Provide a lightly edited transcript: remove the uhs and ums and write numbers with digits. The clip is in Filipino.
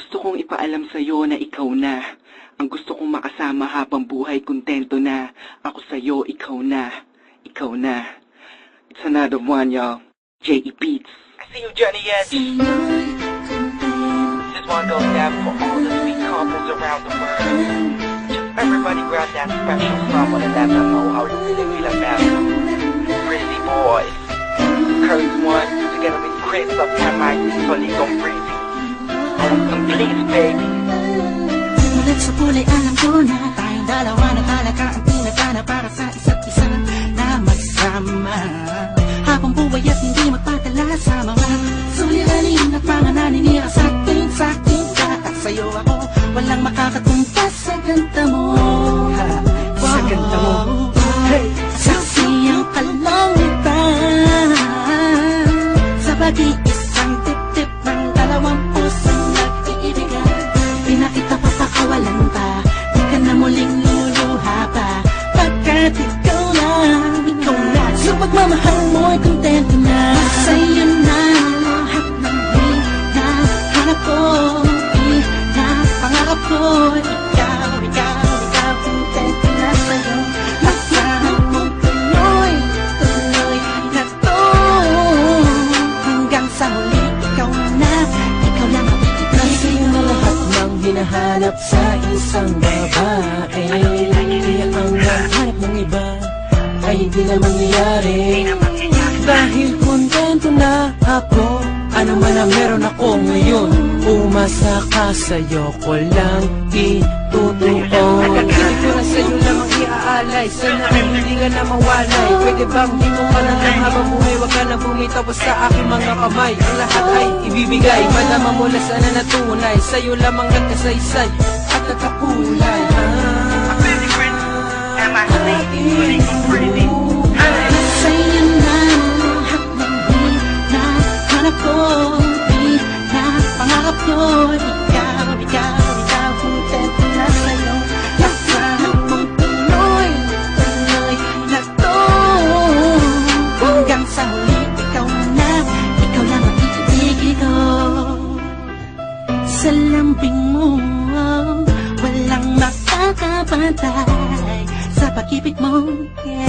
Gusto kong ipaalam sa'yo na ikaw na. Ang gusto kong makasama habang buhay, kontento na. Ako sa'yo, ikaw na. Ikaw na. It's another one, y'all. J.E. Beats. I see you, Johnny Edge. This one goes down for all the sweet couples around the world. Just everybody grab that special someone and let them know how you really feel about them. Crazy boys. Curse one, together with Chris of MIT, so Legal Breezy. And please, baby. Mulat sa kulay alam ko na tayong dalawa na talaga ang pinagana para sa isa't isa na magsama. Habang buhay at hindi magpatala sa mga suliranin at mga naninira sa akin ka. At sa'yo ako, walang makakatumpas sa ganda mo. Sa ganda mo. Hey! Saksi ang kalangitan sa pag-iisang tip-tip ng dalawang pusong nag-iibigan. Pinakita papakawalan pa, di ka na muling luluha pa, pagkat ikaw na. Sa pagmamahal mo'y kontento na. Sa'yo na lahat ng hinahanap ko, pangarap ko. Ikaw, kontento na sa'yo. Lahat mong tuloy na to. Hanggang sa huli, ikaw na. Ikaw lang ang Kasi na lahat ng hinahanap sa isang babae, kaya ang hanap ng iba ay hindi na mangyayari. Dahil kontento na ako, ano man ang meron ako ngayon. Umasa ka, sa'yo ko lang itutuon. Hindi ko na sa'yo lamang iaalay, sana ay hindi ka na mawalay. Pwede bang di mo ka lang habang buhay, wag ka na bumitaw sa aking mga kamay. Ang lahat ay ibibigay, malaman mo na sana natunay. Sa'yo lamang nagkasaysay at nagkakulay. sa'yo na lahat ng hinahanap ko, pangarap ko. Ikaw, kontento na sa'yo. Lahat mong tuloy na to. Hanggang sa huli, ikaw na. Ikaw lang ang iibig ko. Sa lambing mo, walang makakapantay sa pag-ibig mo, yeah.